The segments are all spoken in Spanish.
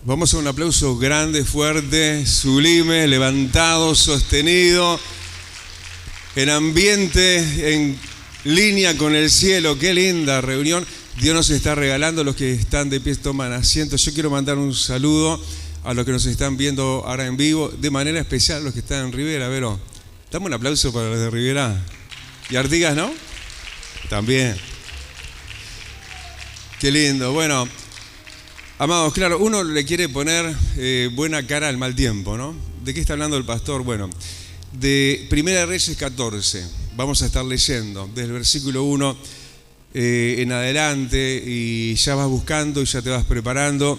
Vamos a un aplauso grande, fuerte, sublime, levantado, sostenido, en ambiente, en línea con el cielo. Qué linda reunión. Dios nos está regalando. Los que están de pie toman asiento. Yo quiero mandar un saludo a los que nos están viendo ahora en vivo, de manera especial a los que están en Rivera. Vero, dame un aplauso para los de Rivera. Y Artigas, ¿no? También. Qué lindo. Bueno, amados, claro, uno le quiere poner buena cara al mal tiempo, ¿no? ¿De qué está hablando el pastor? Bueno, de 1 Reyes 14. Vamos a estar leyendo desde el versículo 1 en adelante, y ya vas buscando y ya te vas preparando.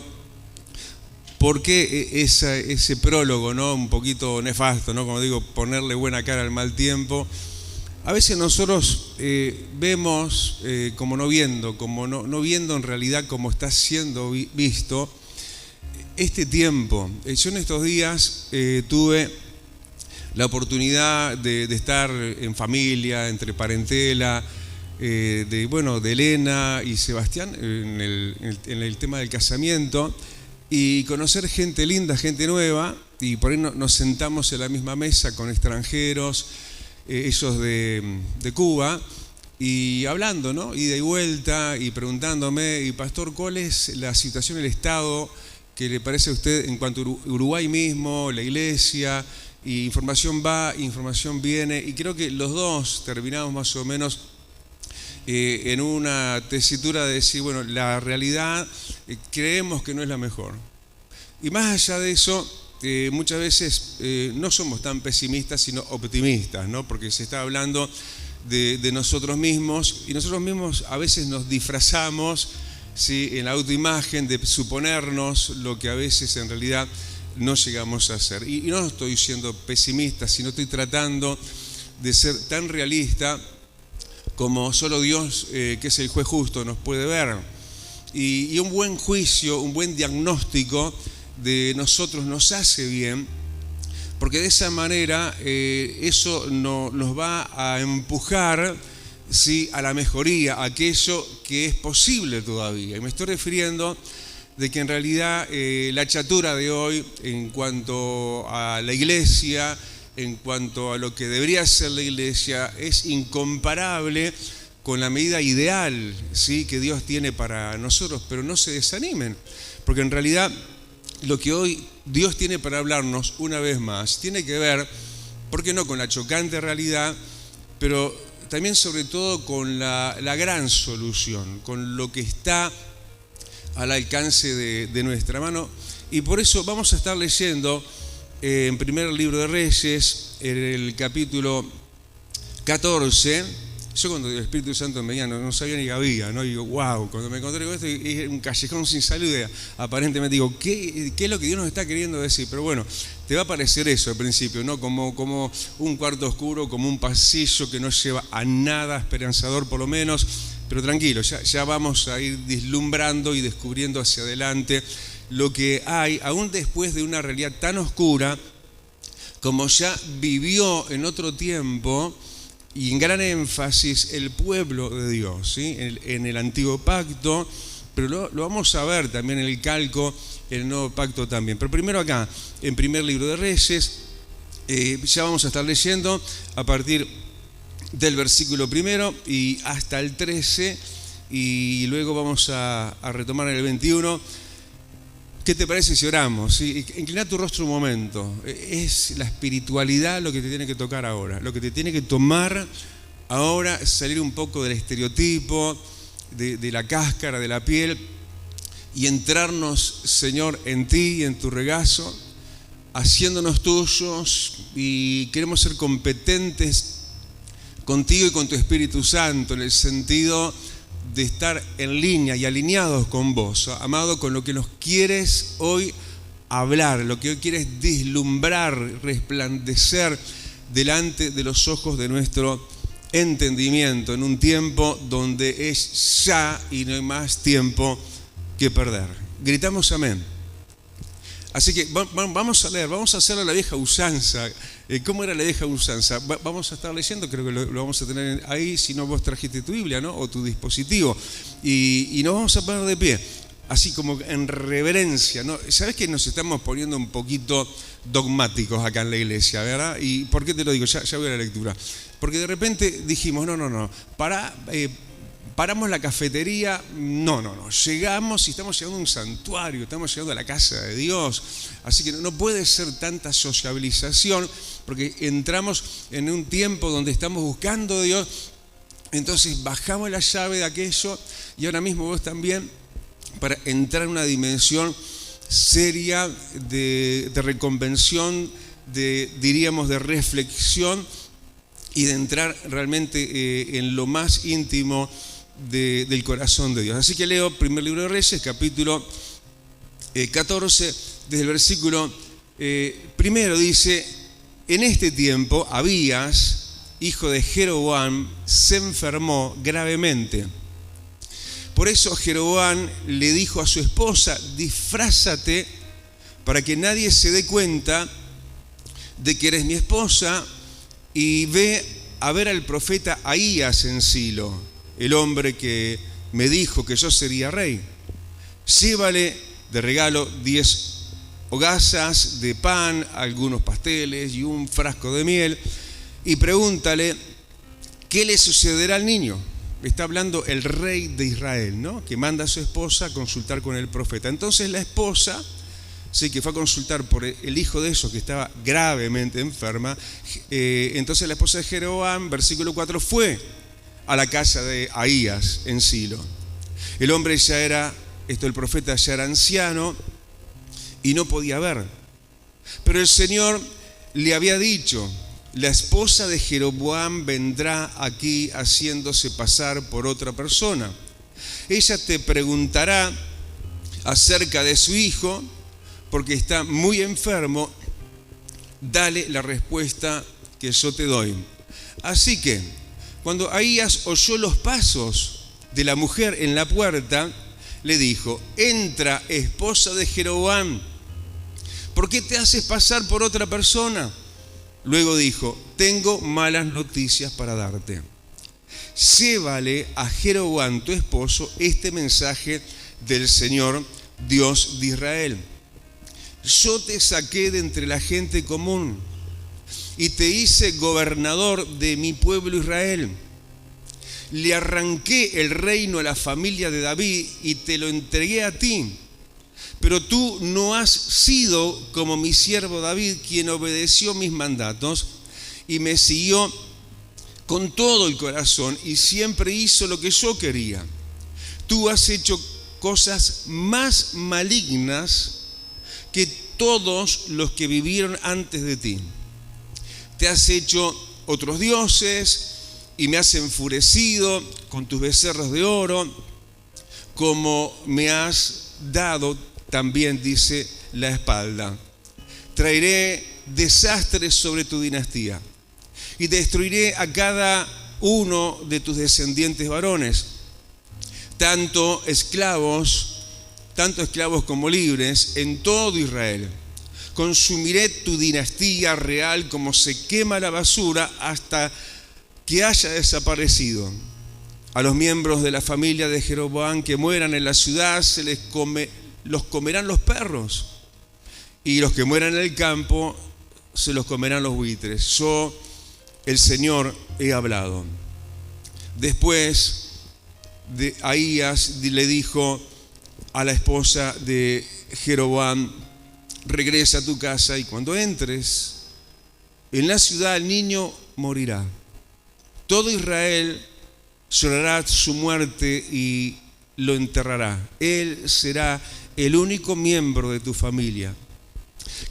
¿Por qué ese prólogo, ¿no? Un poquito nefasto, ¿no? Como digo, ponerle buena cara al mal tiempo. A veces nosotros vemos como no viendo, no viendo en realidad como está siendo visto este tiempo. Yo en estos días tuve la oportunidad de estar en familia, entre parentela, de Elena y Sebastián en el tema del casamiento, y conocer gente linda, gente nueva, y por ahí nos sentamos en la misma mesa con extranjeros, ellos de Cuba, y hablando, ¿no? Ida y vuelta, y preguntándome, y pastor, ¿cuál es la situación, el estado que le parece a usted en cuanto a Uruguay mismo, la iglesia? Y información va, información viene, y creo que los dos terminamos más o menos en una tesitura de decir, bueno, la realidad creemos que no es la mejor. Y más allá de eso, muchas veces no somos tan pesimistas, sino optimistas, ¿no? Porque se está hablando de nosotros mismos, y nosotros mismos a veces nos disfrazamos, ¿sí?, en la autoimagen de suponernos lo que a veces en realidad no llegamos a hacer. Y no estoy siendo pesimista, sino estoy tratando de ser tan realista como solo Dios, que es el juez justo, nos puede ver. Y un buen juicio, un buen diagnóstico de nosotros nos hace bien, porque de esa manera eso nos va a empujar, ¿sí?, a la mejoría, a aquello que es posible todavía. Y me estoy refiriendo de que en realidad la chatura de hoy en cuanto a la iglesia, en cuanto a lo que debería ser la iglesia, es incomparable con la medida ideal, ¿sí?, que Dios tiene para nosotros. Pero no se desanimen, porque en realidad lo que hoy Dios tiene para hablarnos una vez más tiene que ver, ¿por qué no?, con la chocante realidad, pero también sobre todo con la gran solución, con lo que está al alcance de nuestra mano. Y por eso vamos a estar leyendo en primer libro de Reyes, en el capítulo 14. Yo cuando el Espíritu Santo me venía no sabía ni que había, ¿no? Y digo, wow, cuando me encontré con esto, es un callejón sin salida, aparentemente digo, ¿qué es lo que Dios nos está queriendo decir? Pero bueno, te va a parecer eso al principio, ¿no? Como un cuarto oscuro, como un pasillo que no lleva a nada esperanzador por lo menos, pero tranquilo, ya vamos a ir vislumbrando y descubriendo hacia adelante lo que hay, aún después de una realidad tan oscura como ya vivió en otro tiempo y en gran énfasis el pueblo de Dios, ¿sí?, en el antiguo pacto, pero lo vamos a ver también en el calco, en el nuevo pacto también. Pero primero acá, en primer libro de Reyes, ya vamos a estar leyendo a partir del versículo 1 y hasta el 13, y luego vamos a retomar en el 21. ¿Qué te parece si oramos? ¿Sí? Inclina tu rostro un momento. Es la espiritualidad lo que te tiene que tocar ahora, lo que te tiene que tomar ahora, salir un poco del estereotipo, de la cáscara, de la piel, y entrarnos, Señor, en ti y en tu regazo, haciéndonos tuyos, y queremos ser competentes contigo y con tu Espíritu Santo, en el sentido de estar en línea y alineados con vos, amado, con lo que nos quieres hoy hablar, lo que hoy quieres vislumbrar, resplandecer delante de los ojos de nuestro entendimiento, en un tiempo donde es ya y no hay más tiempo que perder. Gritamos amén. Así que vamos a leer, vamos a hacerlo a la vieja usanza. ¿Cómo era la vieja usanza? Vamos a estar leyendo, creo que lo vamos a tener ahí, si no vos trajiste tu Biblia, ¿no?, o tu dispositivo. Y nos vamos a poner de pie. así como en reverencia, ¿no? ¿Sabés que nos estamos poniendo un poquito dogmáticos acá en la iglesia, verdad? ¿Y por qué te lo digo? Ya voy a la lectura. Porque de repente dijimos, no, paramos la cafetería, no, llegamos y estamos llegando a un santuario, estamos llegando a la casa de Dios, así que no puede ser tanta sociabilización, porque entramos en un tiempo donde estamos buscando a Dios, entonces bajamos la llave de aquello y ahora mismo vos también, para entrar en una dimensión seria de reconvención, diríamos de reflexión y de entrar realmente en lo más íntimo del corazón de Dios. Así que leo primer libro de Reyes, capítulo 14, desde el versículo primero dice: en este tiempo Abías, hijo de Jeroboam, se enfermó gravemente. Por eso Jeroboam le dijo a su esposa: disfrázate para que nadie se dé cuenta de que eres mi esposa, y ve a ver al profeta Ahías en Silo, el hombre que me dijo que yo sería rey. Llévale de regalo 10 hogazas de pan, algunos pasteles y un frasco de miel, y pregúntale qué le sucederá al niño. Está hablando el rey de Israel, ¿no? Que manda a su esposa a consultar con el profeta. Entonces la esposa, sí, que fue a consultar por el hijo de ellos que estaba gravemente enferma, entonces la esposa de Jeroboam, versículo 4, fue a la casa de Ahías en Silo. El hombre ya era, el profeta ya era anciano y no podía ver. Pero el Señor le había dicho: la esposa de Jeroboam vendrá aquí haciéndose pasar por otra persona. Ella te preguntará acerca de su hijo, porque está muy enfermo. Dale la respuesta que yo te doy. Así que, cuando Ahías oyó los pasos de la mujer en la puerta, le dijo: entra, esposa de Jeroboam, ¿por qué te haces pasar por otra persona? Luego dijo: tengo malas noticias para darte. Llévale a Jeroboam tu esposo este mensaje del Señor, Dios de Israel. Yo te saqué de entre la gente común y te hice gobernador de mi pueblo Israel. Le arranqué el reino a la familia de David y te lo entregué a ti. Pero tú no has sido como mi siervo David, quien obedeció mis mandatos y me siguió con todo el corazón y siempre hizo lo que yo quería. Tú has hecho cosas más malignas que todos los que vivieron antes de ti. Te has hecho otros dioses y me has enfurecido con tus becerros de oro, como me has dado también, dice, la espalda. Traeré desastres sobre tu dinastía y destruiré a cada uno de tus descendientes varones, tanto esclavos como libres, en todo Israel. Consumiré tu dinastía real como se quema la basura hasta que haya desaparecido. A los miembros de la familia de Jeroboam que mueran en la ciudad los comerán los perros, y los que mueran en el campo se los comerán los buitres. Yo, el Señor, he hablado. Después de Ahías le dijo a la esposa de Jeroboam: regresa a tu casa y cuando entres en la ciudad el niño morirá. Todo Israel llorará su muerte y lo enterrará. Él será el único miembro de tu familia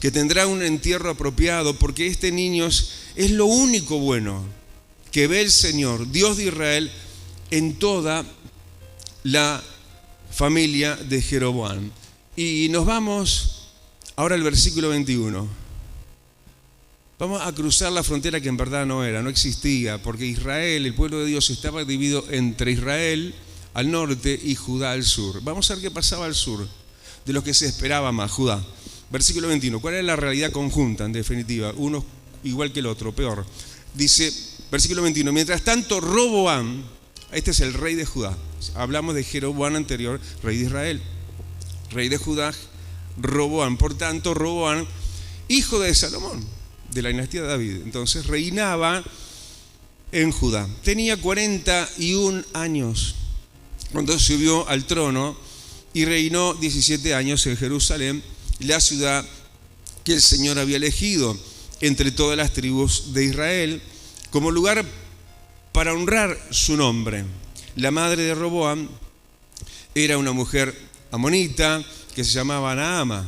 que tendrá un entierro apropiado, porque este niño es lo único bueno que ve el Señor, Dios de Israel, en toda la familia de Jeroboam. Y nos vamos ahora al versículo 21. Vamos a cruzar la frontera que en verdad no existía, porque Israel, el pueblo de Dios, estaba dividido entre Israel al norte y Judá al sur. Vamos a ver qué pasaba al sur, de los que se esperaba más, Judá. Versículo 21, ¿cuál es la realidad conjunta en definitiva? Uno igual que el otro, peor. Dice, versículo 21, mientras tanto Roboam, este es el rey de Judá, hablamos de Jeroboam anterior, rey de Israel. rey de Judá, Roboam. Por tanto, Roboam, hijo de Salomón, de la dinastía de David, entonces reinaba en Judá. Tenía 41 años cuando subió al trono y reinó 17 años en Jerusalén, la ciudad que el Señor había elegido entre todas las tribus de Israel como lugar para honrar su nombre. La madre de Roboam era una mujer amonita que se llamaba Naama.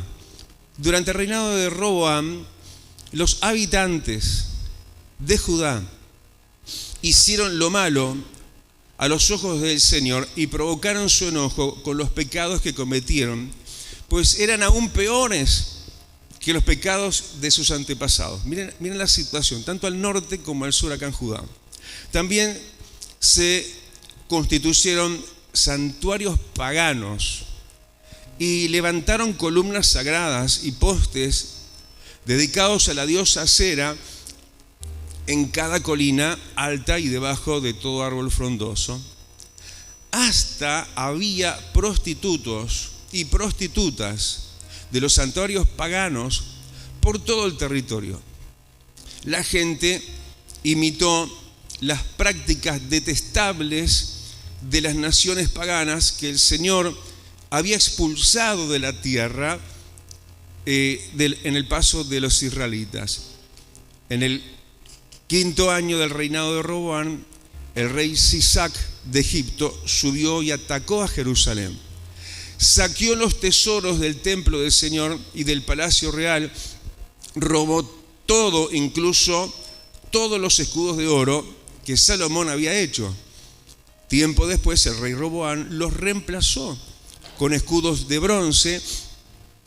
Durante el reinado de Roboam, los habitantes de Judá hicieron lo malo a los ojos del Señor y provocaron su enojo con los pecados que cometieron, pues eran aún peores que los pecados de sus antepasados. Miren la situación, tanto al norte como al sur acá en Judá. También se constituyeron santuarios paganos y levantaron columnas sagradas y postes dedicados a la diosa Asera en cada colina alta y debajo de todo árbol frondoso. Hasta había prostitutos y prostitutas de los santuarios paganos por todo el territorio. La gente imitó las prácticas detestables de las naciones paganas que el Señor había expulsado de la tierra en el paso de los israelitas. En el 5.º año del reinado de Roboam, el rey Sisac de Egipto subió y atacó a Jerusalén. Saqueó los tesoros del templo del Señor y del palacio real, robó todo, incluso todos los escudos de oro que Salomón había hecho. Tiempo después, el rey Roboam los reemplazó con escudos de bronce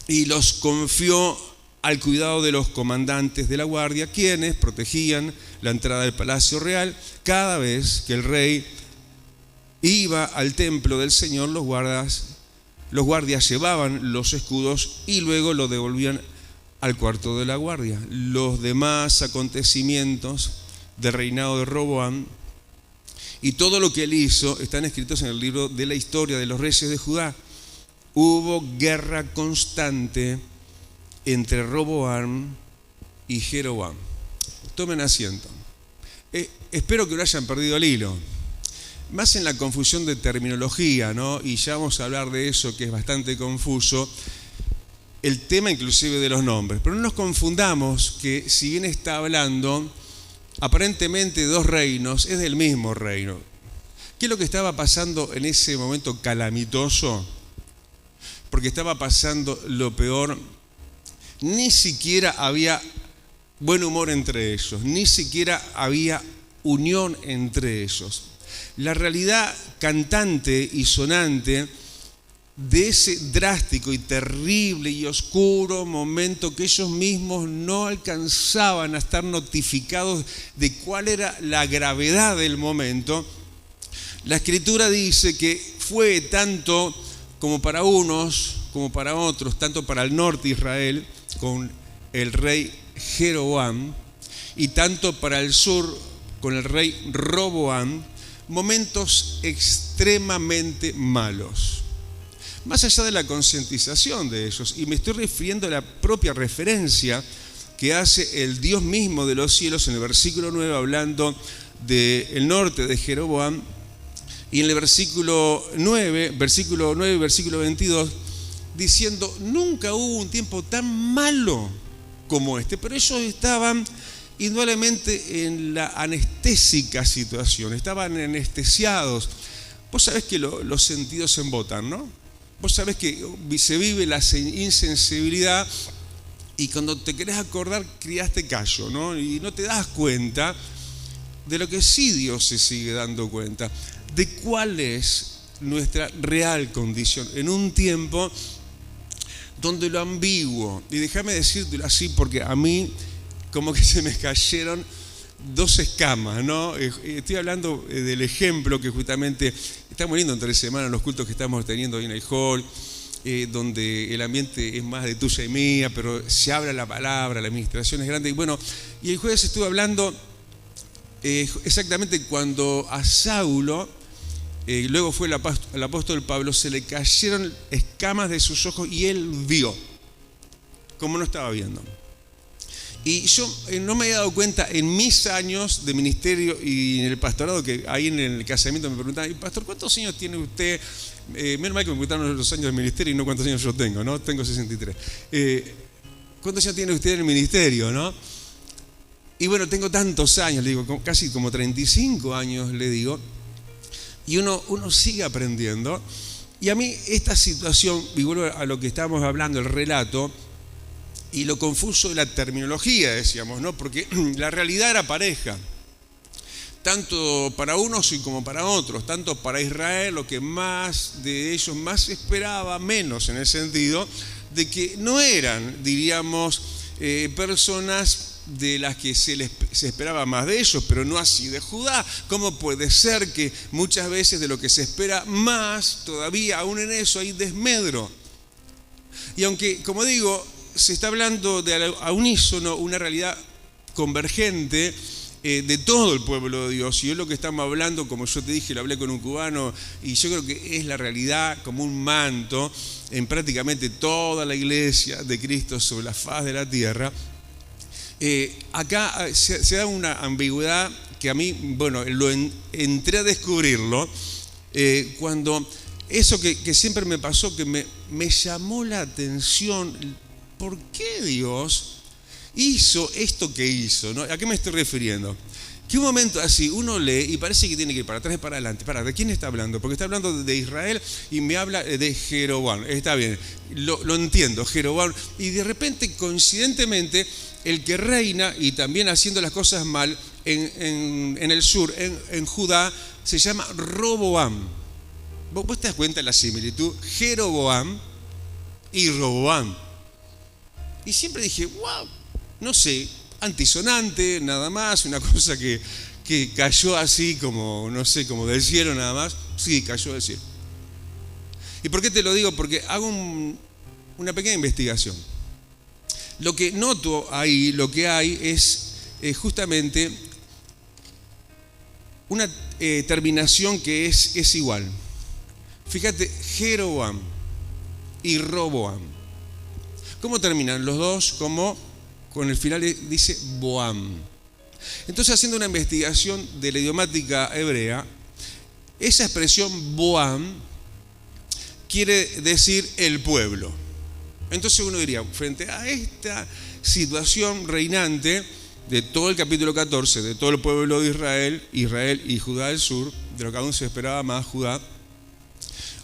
y los confió al cuidado de los comandantes de la guardia, quienes protegían la entrada del palacio real. Cada vez que el rey iba al templo del Señor, los guardias llevaban los escudos y luego lo devolvían al cuarto de la guardia. Los demás acontecimientos del reinado de Roboam y todo lo que él hizo están escritos en el libro de la historia de los reyes de Judá. Hubo guerra constante entre Roboam y Jeroboam. Tomen asiento. Espero que no hayan perdido el hilo. Más en la confusión de terminología, ¿no? Y ya vamos a hablar de eso, que es bastante confuso, el tema inclusive de los nombres. Pero no nos confundamos que si bien está hablando aparentemente de dos reinos, es del mismo reino. ¿Qué es lo que estaba pasando en ese momento calamitoso? Porque estaba pasando lo peor. Ni siquiera había buen humor entre ellos, ni siquiera había unión entre ellos. La realidad cantante y sonante de ese drástico y terrible y oscuro momento que ellos mismos no alcanzaban a estar notificados de cuál era la gravedad del momento, la Escritura dice que fue tanto como para unos como para otros, tanto para el norte de Israel con el rey Jeroboam y tanto para el sur con el rey Roboam, momentos extremadamente malos. Más allá de la concientización de ellos, y me estoy refiriendo a la propia referencia que hace el Dios mismo de los cielos en el versículo 9, hablando del norte de Jeroboam, y en el versículo 9, versículo 22, diciendo: nunca hubo un tiempo tan malo como este, pero ellos estaban indudablemente en la anestésica situación, estaban anestesiados. Vos sabés que los sentidos se embotan, ¿no? Vos sabés que se vive la insensibilidad y cuando te querés acordar criaste callo, ¿no? Y no te das cuenta de lo que sí Dios se sigue dando cuenta, de cuál es nuestra real condición en un tiempo donde lo ambiguo, y déjame decírtelo así porque a mí como que se me cayeron dos escamas, ¿no? Estoy hablando del ejemplo que justamente estamos viendo entre semanas los cultos que estamos teniendo ahí en el hall, donde el ambiente es más de tuya y mía, pero se habla la palabra, la administración es grande. Y bueno, y el jueves estuve hablando exactamente cuando a Saulo luego fue el apóstol Pablo, se le cayeron escamas de sus ojos y él vio, como no estaba viendo. Y yo no me había dado cuenta en mis años de ministerio y en el pastorado, que ahí en el casamiento me preguntaban, pastor, ¿cuántos años tiene usted? Menos mal que me preguntaron los años del ministerio y no cuántos años yo tengo, ¿no? Tengo 63. ¿Cuántos años tiene usted en el ministerio, no? Y bueno, tengo tantos años, le digo, casi como 35 años, le digo, y uno sigue aprendiendo. Y a mí esta situación, y vuelvo a lo que estábamos hablando, el relato, y lo confuso de la terminología, decíamos, ¿no? Porque la realidad era pareja, tanto para unos y como para otros, tanto para Israel, lo que más de ellos más esperaba, menos en el sentido de que no eran, diríamos, personas de las que se esperaba más de ellos, pero no así de Judá. ¿Cómo puede ser que muchas veces de lo que se espera más, todavía aún en eso hay desmedro? Y aunque, como digo, se está hablando de a unísono una realidad convergente de todo el pueblo de Dios, y es lo que estamos hablando, como yo te dije, lo hablé con un cubano, y yo creo que es la realidad como un manto en prácticamente toda la iglesia de Cristo sobre la faz de la tierra. Acá se da una ambigüedad que a mí, bueno, entré a descubrirlo cuando eso que siempre me pasó, que me llamó la atención, ¿por qué Dios hizo esto que hizo, ¿no? ¿A qué me estoy refiriendo? Que un momento así uno lee y parece que tiene que ir para atrás y para adelante. ¿De quién está hablando? Porque está hablando de Israel y me habla de Jeroboam. Está bien, lo entiendo, Jeroboam. Y de repente, coincidentemente, el que reina y también haciendo las cosas mal en el sur, en Judá, se llama Roboam. ¿Vos te das cuenta de la similitud? Jeroboam y Roboam. Y siempre dije, wow, no sé, antisonante, nada más, una cosa que cayó así como, no sé, como del cielo nada más. Sí, cayó del cielo. ¿Y por qué te lo digo? Porque hago una pequeña investigación. Lo que noto ahí, lo que hay es justamente una terminación que es igual. Fíjate, Jeroboam y Roboam. ¿Cómo terminan? Los dos como con el final dice Boam. Entonces, haciendo una investigación de la idiomática hebrea, esa expresión Boam quiere decir el pueblo. Entonces uno diría, frente a esta situación reinante de todo el capítulo 14, de todo el pueblo de Israel y Judá del sur, de lo que aún se esperaba más, Judá,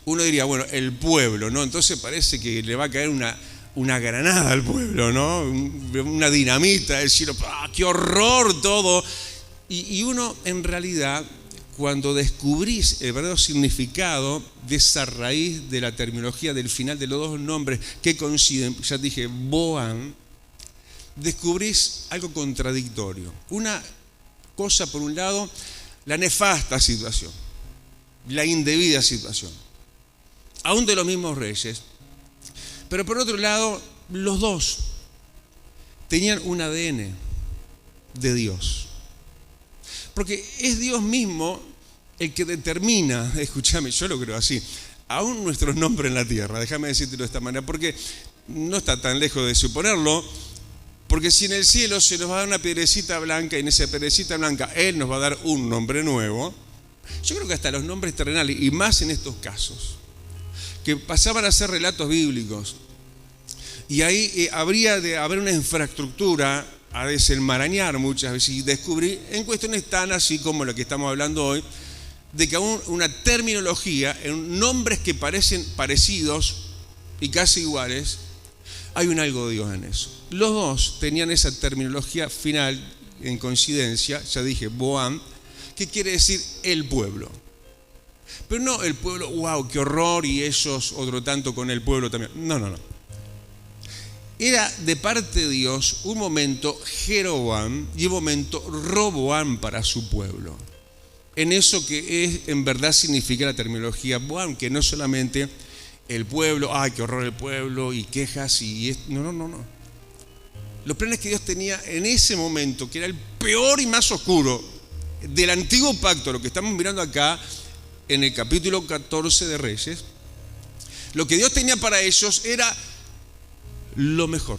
uno diría, bueno, el pueblo, ¿no? Entonces parece que le va a caer una granada al pueblo, ¿no? Una dinamita del cielo, ¡ah, qué horror todo! Y uno, en realidad, cuando descubrís el verdadero significado de esa raíz de la terminología del final de los dos nombres que coinciden, ya te dije, Boam, descubrís algo contradictorio. Una cosa, por un lado, la nefasta situación, la indebida situación, aún de los mismos reyes. Pero por otro lado, los dos tenían un ADN de Dios. Porque es Dios mismo el que determina, escúchame, yo lo creo así, aún nuestros nombres en la tierra, déjame decírtelo de esta manera, porque no está tan lejos de suponerlo, porque si en el cielo se nos va a dar una piedrecita blanca y en esa piedrecita blanca Él nos va a dar un nombre nuevo, yo creo que hasta los nombres terrenales, y más en estos casos, que pasaban a ser relatos bíblicos, y ahí habría de haber una infraestructura a desenmarañar muchas veces y descubrir en cuestiones tan así como lo que estamos hablando hoy, de que aún una terminología, en nombres que parecen parecidos y casi iguales, hay un algo de Dios en eso. Los dos tenían esa terminología final en coincidencia, ya dije, Boam, que quiere decir el pueblo. Pero no el pueblo, wow, qué horror, y ellos otro tanto con el pueblo también. No. Era de parte de Dios un momento Jeroboam y un momento Roboam para su pueblo. En eso que es, en verdad significa la terminología Boam, que no solamente el pueblo, ay, qué horror el pueblo, y quejas, no. Los planes que Dios tenía en ese momento, que era el peor y más oscuro del antiguo pacto, lo que estamos mirando acá, en el capítulo 14 de Reyes, lo que Dios tenía para ellos era lo mejor.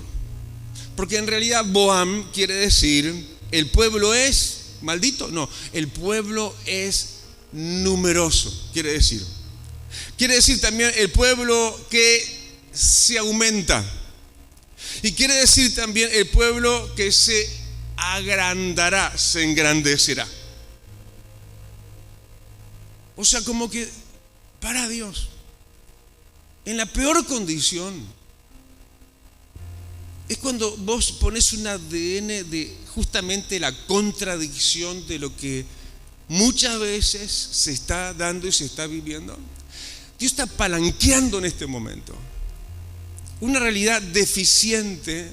Porque en realidad Boam quiere decir, ¿el pueblo es maldito? No, el pueblo es numeroso, quiere decir. Quiere decir también el pueblo que se aumenta. Y quiere decir también el pueblo que se agrandará, se engrandecerá. O sea, como que para Dios, en la peor condición, es cuando vos pones un ADN de justamente la contradicción de lo que muchas veces se está dando y se está viviendo. Dios está palanqueando en este momento una realidad deficiente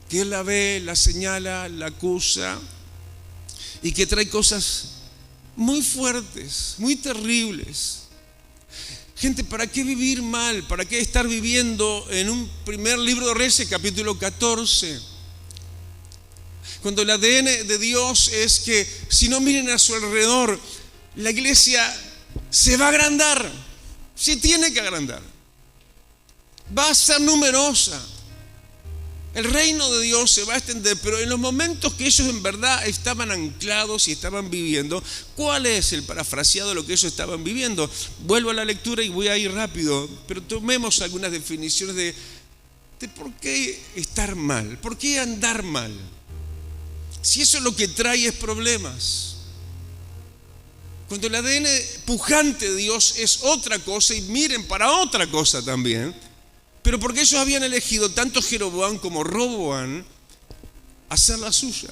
que Él la ve, la señala, la acusa y que trae cosas muy fuertes, muy terribles. Gente, ¿para qué vivir mal? ¿Para qué estar viviendo en un primer libro de Reyes, capítulo 14? Cuando el ADN de Dios es que si no miren a su alrededor, la iglesia se va a agrandar, se tiene que agrandar, va a ser numerosa. El reino de Dios se va a extender, pero en los momentos que ellos en verdad estaban anclados y estaban viviendo, ¿cuál es el parafraseado de lo que ellos estaban viviendo? Vuelvo a la lectura y voy a ir rápido, pero tomemos algunas definiciones de por qué estar mal, por qué andar mal. Si eso lo que trae es problemas. Cuando el ADN pujante de Dios es otra cosa, y miren para otra cosa también, pero porque ellos habían elegido tanto Jeroboam como Roboam hacer la suya,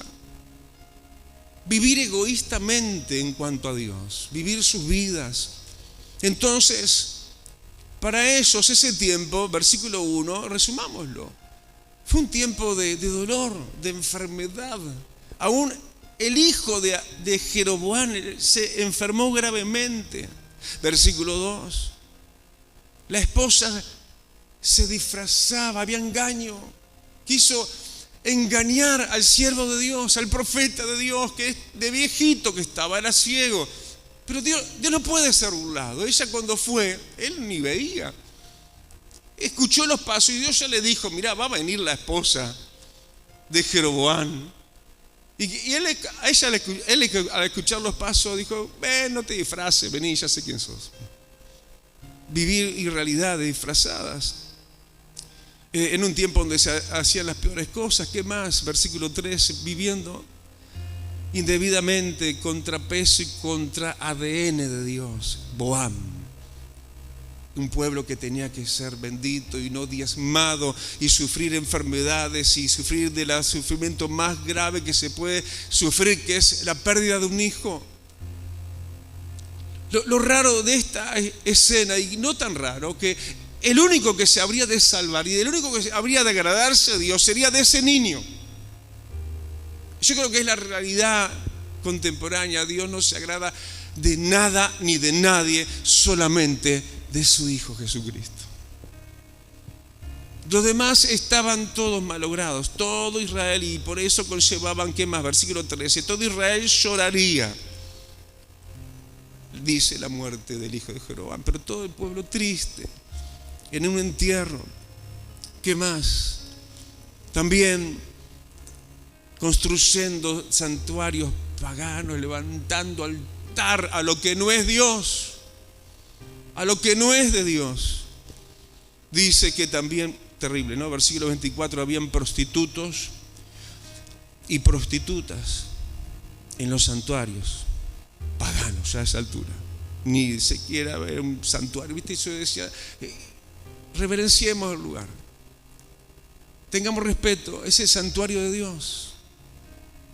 vivir egoístamente en cuanto a Dios, vivir sus vidas. Entonces, para ellos ese tiempo, versículo 1, resumámoslo, fue un tiempo de dolor, de enfermedad. Aún el hijo de Jeroboam se enfermó gravemente. Versículo 2, la esposa se disfrazaba, había engaño, quiso engañar al siervo de Dios, al profeta de Dios, que es de viejito que estaba, era ciego. Pero Dios no puede ser burlado. Ella cuando fue, él ni veía. Escuchó los pasos y Dios ya le dijo, mirá, va a venir la esposa de Jeroboam. Y él al escuchar los pasos dijo, ven, no te disfraces, vení, ya sé quién sos. Vivir irrealidades disfrazadas. En un tiempo donde se hacían las peores cosas. ¿Qué más? Versículo 3, viviendo indebidamente, contrapeso y contra ADN de Dios. Boam, un pueblo que tenía que ser bendito y no diezmado, y sufrir enfermedades y sufrir del sufrimiento más grave que se puede sufrir, que es la pérdida de un hijo. Lo raro de esta escena, y no tan raro, que el único que se habría de salvar y el único que habría de agradarse a Dios sería de ese niño. Yo creo que es la realidad contemporánea. Dios no se agrada de nada ni de nadie, solamente de su Hijo Jesucristo. Los demás estaban todos malogrados, todo Israel, y por eso conllevaban, ¿qué más? Versículo 13, todo Israel lloraría, dice, la muerte del hijo de Jeroboam, pero todo el pueblo triste, en un entierro. ¿Qué más? También construyendo santuarios paganos, levantando altar a lo que no es Dios, a lo que no es de Dios. Dice que también, terrible, ¿no? Versículo 24, habían prostitutos y prostitutas en los santuarios paganos a esa altura. Ni siquiera ver un santuario, ¿viste? Eso decía, reverenciemos el lugar, tengamos respeto, ese santuario de Dios.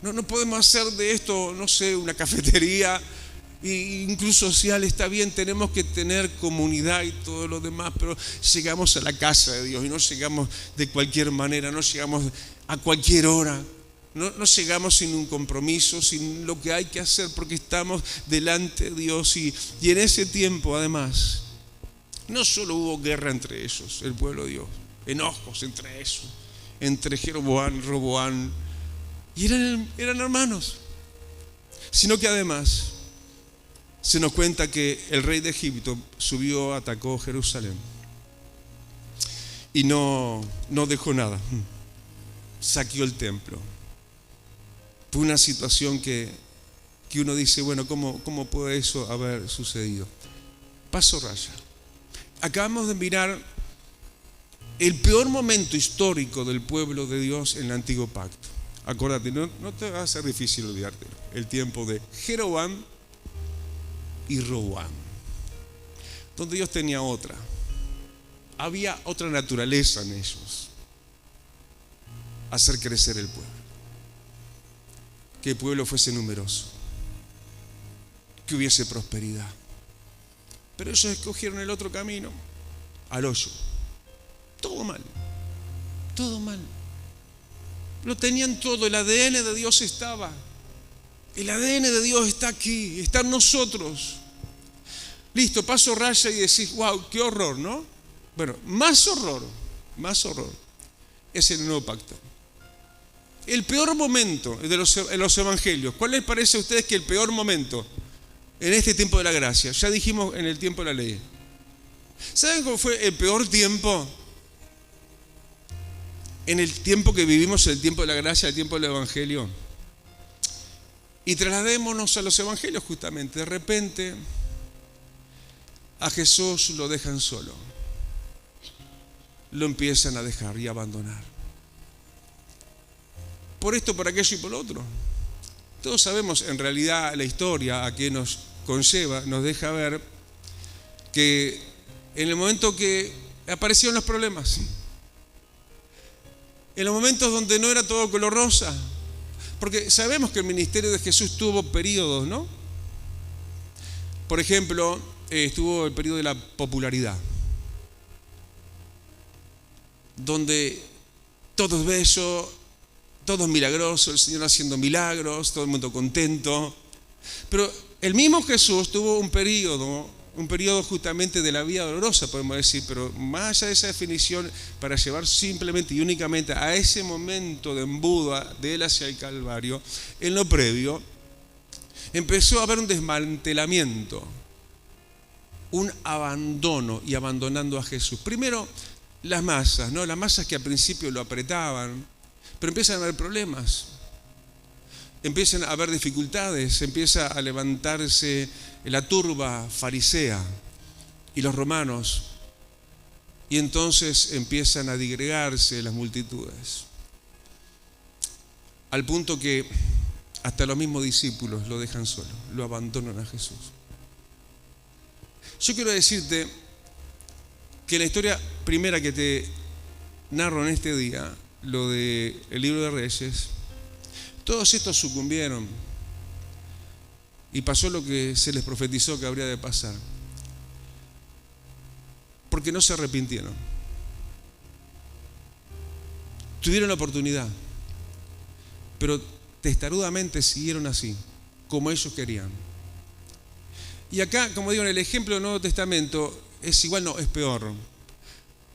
No podemos hacer de esto, no sé, una cafetería, incluso social, está bien, tenemos que tener comunidad y todo lo demás, pero llegamos a la casa de Dios y no llegamos de cualquier manera, no llegamos a cualquier hora, no llegamos sin un compromiso, sin lo que hay que hacer, porque estamos delante de Dios. Y en ese tiempo, además, no solo hubo guerra entre ellos, el pueblo de Dios, enojos entre ellos, entre Jeroboam y Roboam, y eran hermanos, sino que además se nos cuenta que el rey de Egipto subió, atacó Jerusalén y no dejó nada. Saqueó el templo. Fue una situación que uno dice, bueno, ¿cómo puede eso haber sucedido? Paso raya. Acabamos de mirar el peor momento histórico del pueblo de Dios en el Antiguo Pacto. Acuérdate, no te va a ser difícil olvidarte. El tiempo de Jeroboam y Roboam, donde Dios tenía otra. Había otra naturaleza en ellos. Hacer crecer el pueblo. Que el pueblo fuese numeroso. Que hubiese prosperidad. Pero ellos escogieron el otro camino, al hoyo. Todo mal. Todo mal. Lo tenían todo, el ADN de Dios estaba. El ADN de Dios está aquí, está en nosotros. Listo, paso raya y decís, wow, qué horror, ¿no? Bueno, más horror es el nuevo pacto. El peor momento de los evangelios. ¿Cuál les parece a ustedes que el peor momento en este tiempo de la gracia? Ya dijimos en el tiempo de la ley. ¿Saben cómo fue el peor tiempo? En el tiempo que vivimos, el tiempo de la gracia, el tiempo del evangelio. Y trasladémonos a los evangelios justamente. De repente, a Jesús lo dejan solo. Lo empiezan a dejar y a abandonar. Por esto, por aquello y por lo otro. Todos sabemos en realidad la historia a qué nos conlleva, nos deja ver que en el momento que aparecieron los problemas, en los momentos donde no era todo color rosa, porque sabemos que el ministerio de Jesús tuvo periodos, ¿no? Por ejemplo, estuvo el periodo de la popularidad, donde todo es bello, todo es milagroso, el Señor haciendo milagros, todo el mundo contento. Pero el mismo Jesús tuvo un periodo justamente de la vida dolorosa, podemos decir, pero más allá de esa definición, para llevar simplemente y únicamente a ese momento de embudo de él hacia el Calvario, en lo previo, empezó a haber un desmantelamiento, un abandono y abandonando a Jesús. Primero, las masas, ¿no? Las masas que al principio lo apretaban, pero empiezan a haber problemas, empiezan a haber dificultades, empieza a levantarse la turba farisea y los romanos, y entonces empiezan a digregarse las multitudes, al punto que hasta los mismos discípulos lo dejan solo, lo abandonan a Jesús. Yo quiero decirte que la historia primera que te narro en este día, lo del libro de Reyes, todos estos sucumbieron y pasó lo que se les profetizó que habría de pasar, porque no se arrepintieron. Tuvieron la oportunidad, pero testarudamente siguieron así, como ellos querían. Y acá, como digo, en el ejemplo del Nuevo Testamento es igual, no, es peor.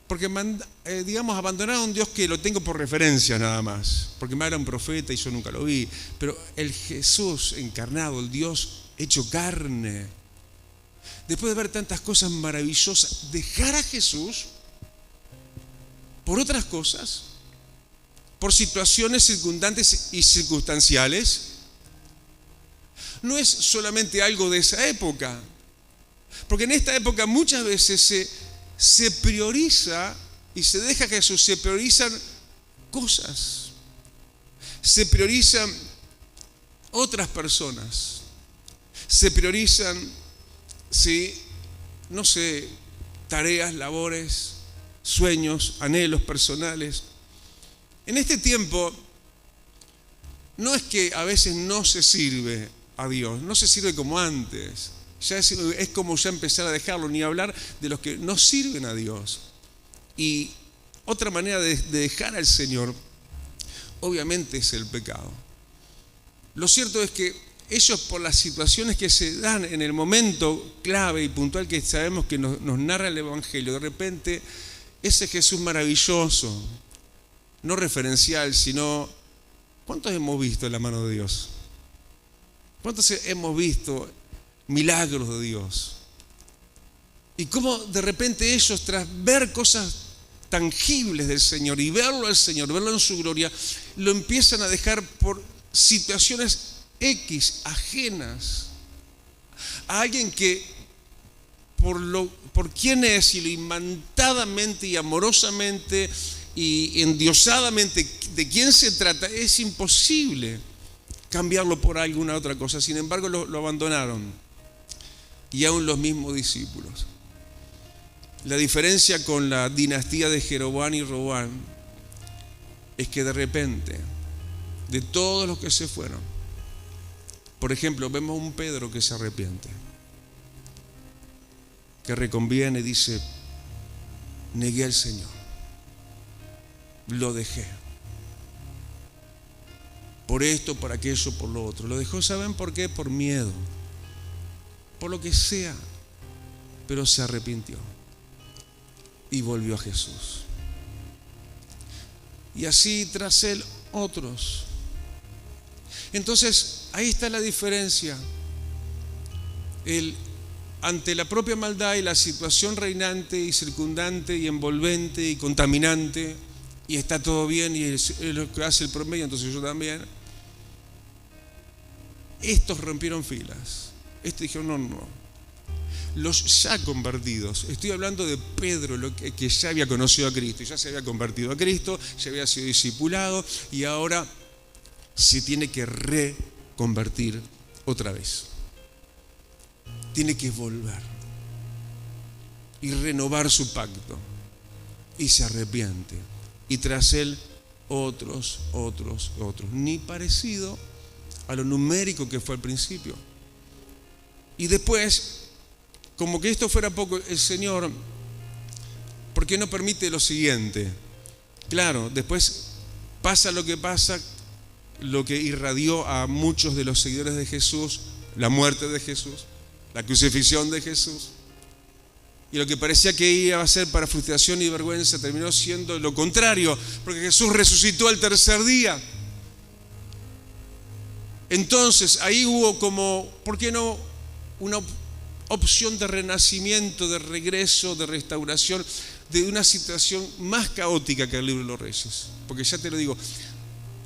Porque, abandonar a un Dios que lo tengo por referencia nada más, porque me era un profeta y yo nunca lo vi, pero el Jesús encarnado, el Dios hecho carne, después de ver tantas cosas maravillosas, dejar a Jesús por otras cosas, por situaciones circundantes y circunstanciales, no es solamente algo de esa época, porque en esta época muchas veces se prioriza y se deja que Jesús, se priorizan cosas, se priorizan otras personas, se priorizan, tareas, labores, sueños, anhelos personales. En este tiempo, no es que a veces no se sirve a Dios, no se sirve como antes. Ya es como ya empezar a dejarlo, ni hablar de los que no sirven a Dios. Y otra manera de dejar al Señor, obviamente, es el pecado. Lo cierto es que ellos, por las situaciones que se dan en el momento clave y puntual que sabemos que nos narra el Evangelio, de repente ese Jesús maravilloso, no referencial, sino, ¿cuántos hemos visto la mano de Dios? ¿Cuántos hemos visto milagros de Dios. Y cómo de repente ellos, tras ver cosas tangibles del Señor y verlo al Señor, verlo en su gloria, lo empiezan a dejar por situaciones X, ajenas a alguien que por quién es y lo imantadamente y amorosamente y endiosadamente de quién se trata, es imposible cambiarlo por alguna otra cosa. Sin embargo, lo abandonaron. Y aún los mismos discípulos. La diferencia con la dinastía de Jeroboam y Roboam es que de repente, de todos los que se fueron, por ejemplo, vemos a un Pedro que se arrepiente, que reconviene y dice: negué al Señor, lo dejé, por esto, por aquello, por lo otro. Lo dejó, ¿saben por qué? Por miedo, por lo que sea, pero se arrepintió y volvió a Jesús. Y así tras él otros. Entonces ahí está la diferencia. Ante la propia maldad y la situación reinante y circundante y envolvente y contaminante, y está todo bien y es lo que hace el promedio, entonces yo también. Estos rompieron filas. Estos dijeron: no. Los ya convertidos, estoy hablando de Pedro, que ya había conocido a Cristo, ya se había convertido a Cristo, ya había sido discipulado y ahora se tiene que reconvertir otra vez. Tiene que volver y renovar su pacto, y se arrepiente, y tras él otros, ni parecido a lo numérico que fue al principio. Y después, como que esto fuera poco, el Señor, ¿por qué no permite lo siguiente? Claro, después pasa lo que pasa, lo que irradió a muchos de los seguidores de Jesús, la muerte de Jesús, la crucifixión de Jesús. Y lo que parecía que iba a ser para frustración y vergüenza terminó siendo lo contrario, porque Jesús resucitó al tercer día. Entonces ahí hubo como, ¿por qué no? Una opción de renacimiento, de regreso, de restauración, de una situación más caótica que el libro de los Reyes. Porque ya te lo digo,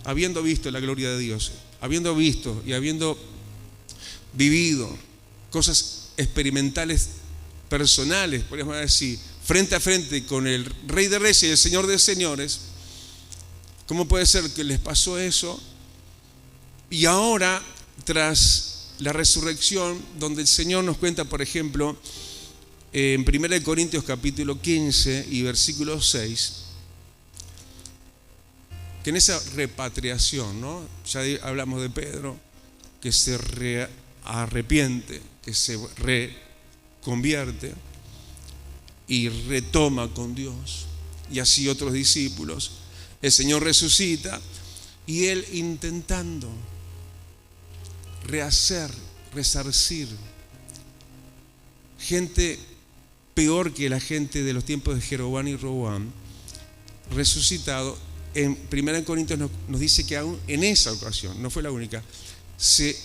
habiendo visto la gloria de Dios, habiendo visto y habiendo vivido cosas experimentales, personales, podríamos decir, frente a frente con el Rey de Reyes y el Señor de Señores, ¿cómo puede ser que les pasó eso? Y ahora, tras la resurrección, donde el Señor nos cuenta, por ejemplo, en 1 Corintios capítulo 15 y versículo 6, que en esa repatriación, ¿no? Ya hablamos de Pedro, que se arrepiente, que se reconvierte y retoma con Dios, y así otros discípulos. El Señor resucita y Él intentando rehacer, resarcir. Gente peor que la gente de los tiempos de Jeroboam y Roboam, resucitado. En 1 Corintios nos dice que aún en esa ocasión, no fue la única, se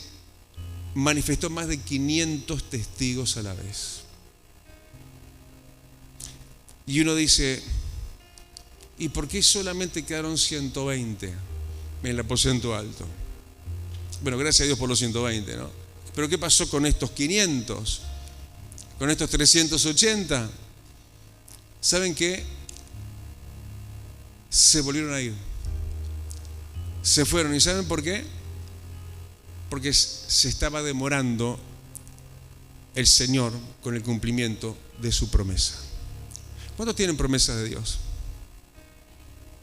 manifestó más de 500 testigos a la vez. Y uno dice: ¿y por qué solamente quedaron 120 en el aposento alto? Bueno, gracias a Dios por los 120, ¿no? Pero ¿qué pasó con estos 500? ¿Con estos 380? ¿Saben qué? Se volvieron a ir. Se fueron. ¿Y saben por qué? Porque se estaba demorando el Señor con el cumplimiento de su promesa. ¿Cuántos tienen promesas de Dios?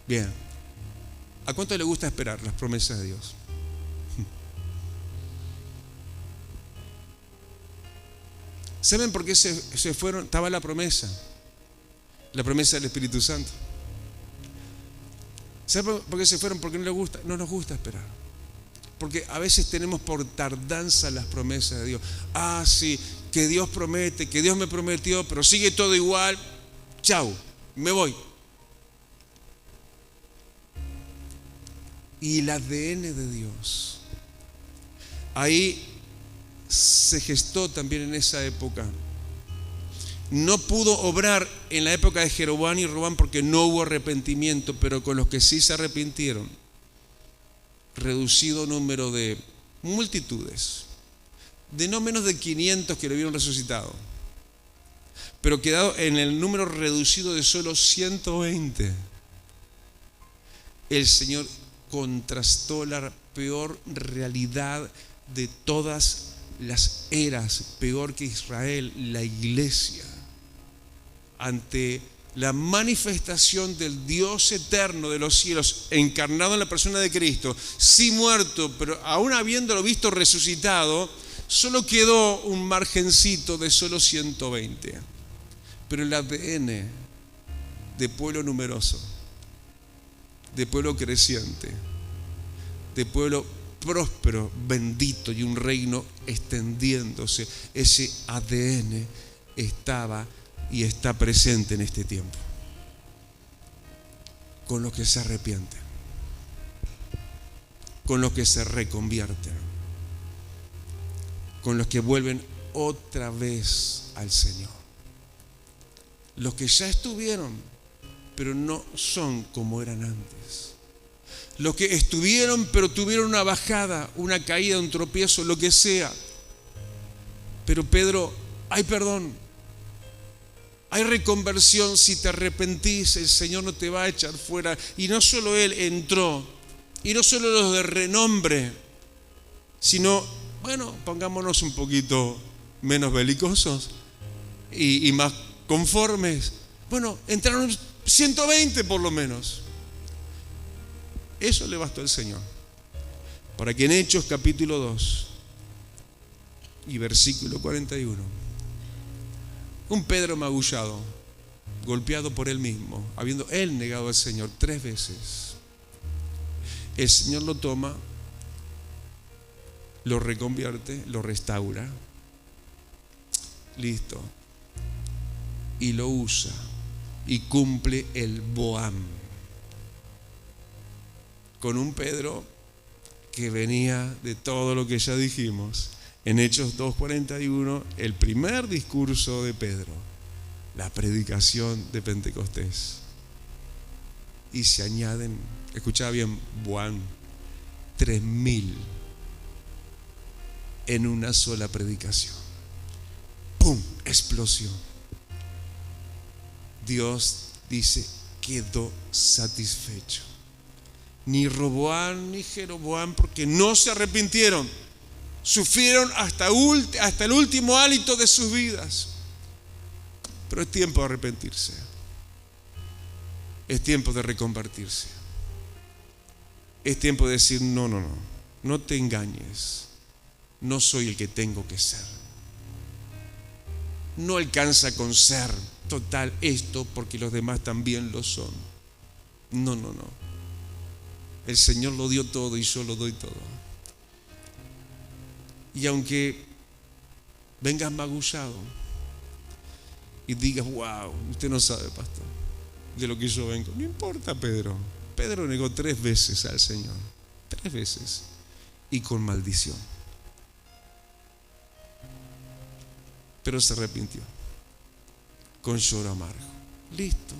Bien. ¿A cuánto le gusta esperar las promesas de Dios? ¿Saben por qué se fueron? Estaba la promesa del Espíritu Santo. ¿Saben por qué se fueron? Porque no nos gusta esperar. Porque a veces tenemos por tardanza las promesas de Dios. Ah, sí, que Dios promete, que Dios me prometió, pero sigue todo igual. Chau, me voy. Y el ADN de Dios. Ahí se gestó también en esa época. No pudo obrar en la época de Jeroboam y Roboam porque no hubo arrepentimiento, pero con los que sí se arrepintieron, reducido número de multitudes, de no menos de 500 que lo vieron resucitado, pero quedado en el número reducido de solo 120. El Señor contrastó la peor realidad de todas las eras, peor que Israel, la iglesia, ante la manifestación del Dios eterno de los cielos, encarnado en la persona de Cristo, sí muerto, pero aún habiéndolo visto resucitado, solo quedó un margencito de solo 120. Pero el ADN de pueblo numeroso, de pueblo creciente, de pueblo próspero, bendito y un reino extendiéndose, ese ADN estaba y está presente en este tiempo. Con los que se arrepienten, con los que se reconvierten, con los que vuelven otra vez al Señor. Los que ya estuvieron, pero no son como eran antes. Los que estuvieron, pero tuvieron una bajada, una caída, un tropiezo, lo que sea. Pero Pedro, hay perdón, hay reconversión. Si te arrepentís, el Señor no te va a echar fuera. Y no solo Él entró, y no solo los de renombre, sino, bueno, pongámonos un poquito menos belicosos y más conformes. Bueno, entraron 120 por lo menos. Eso le bastó al Señor para que en Hechos capítulo 2 y versículo 41, un Pedro magullado, golpeado por él mismo, habiendo él negado al Señor 3 veces, el Señor lo toma, lo reconvierte, lo restaura, listo, y lo usa y cumple el Boam con un Pedro que venía de todo lo que ya dijimos. En Hechos 2:41, el primer discurso de Pedro, la predicación de Pentecostés. Y se añaden, escuchaba bien, Boam, 3,000 en una sola predicación. ¡Pum! Explosión. Dios dice, quedó satisfecho. Ni Roboam ni Jeroboam, porque no se arrepintieron, sufrieron hasta el último hálito de sus vidas. Pero es tiempo de arrepentirse, es tiempo de reconvertirse, es tiempo de decir no te engañes, no soy el que tengo que ser, no alcanza con ser total esto porque los demás también lo son. No. El Señor lo dio todo y yo lo doy todo. Y aunque vengas magullado y digas, wow, usted no sabe, pastor, de lo que yo vengo. No importa, Pedro. Pedro negó 3 veces al Señor. 3 veces. Y con maldición. Pero se arrepintió. Con lloro amargo. Listo.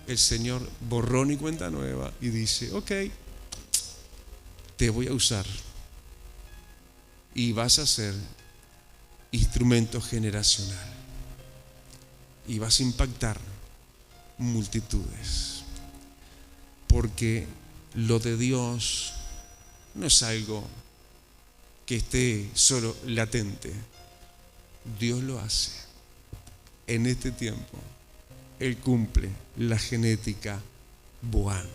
El Señor borrón y cuenta nueva y dice, ok, te voy a usar y vas a ser instrumento generacional y vas a impactar multitudes, porque lo de Dios no es algo que esté solo latente. Dios lo hace en este tiempo. Él cumple la genética Boam.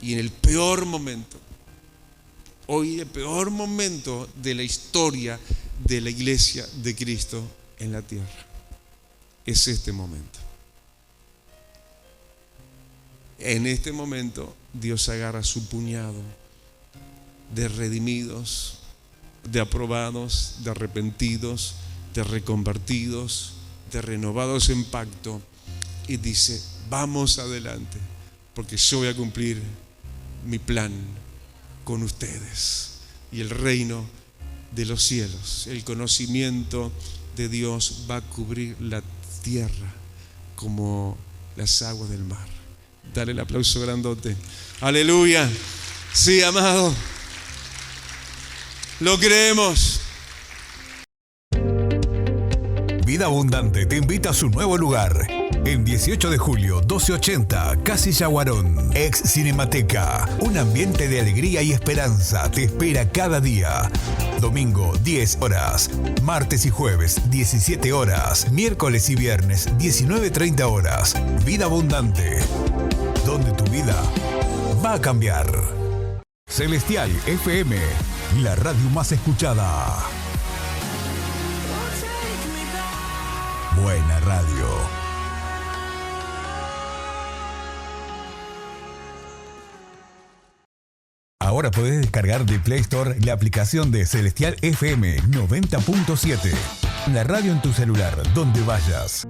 Y en el peor momento, hoy el peor momento de la historia de la iglesia de Cristo en la tierra, es este momento. En este momento Dios agarra su puñado de redimidos, de aprobados, de arrepentidos, de reconvertidos, de renovados en pacto, y dice, vamos adelante, porque yo voy a cumplir mi plan con ustedes, y el reino de los cielos. El conocimiento de Dios va a cubrir la tierra como las aguas del mar. Dale el aplauso grandote. Aleluya. Sí, amado. Lo creemos. Vida Abundante te invita a su nuevo lugar. En 18 de julio, 1280, Casilla Guarón, ex Cinemateca. Un ambiente de alegría y esperanza te espera cada día. Domingo, 10 horas. Martes y jueves, 17 horas. Miércoles y viernes, 19:30 horas. Vida Abundante, donde tu vida va a cambiar. Celestial FM, la radio más escuchada. Buena radio. Ahora podés descargar de Play Store la aplicación de Celestial FM 90.7. La radio en tu celular, donde vayas.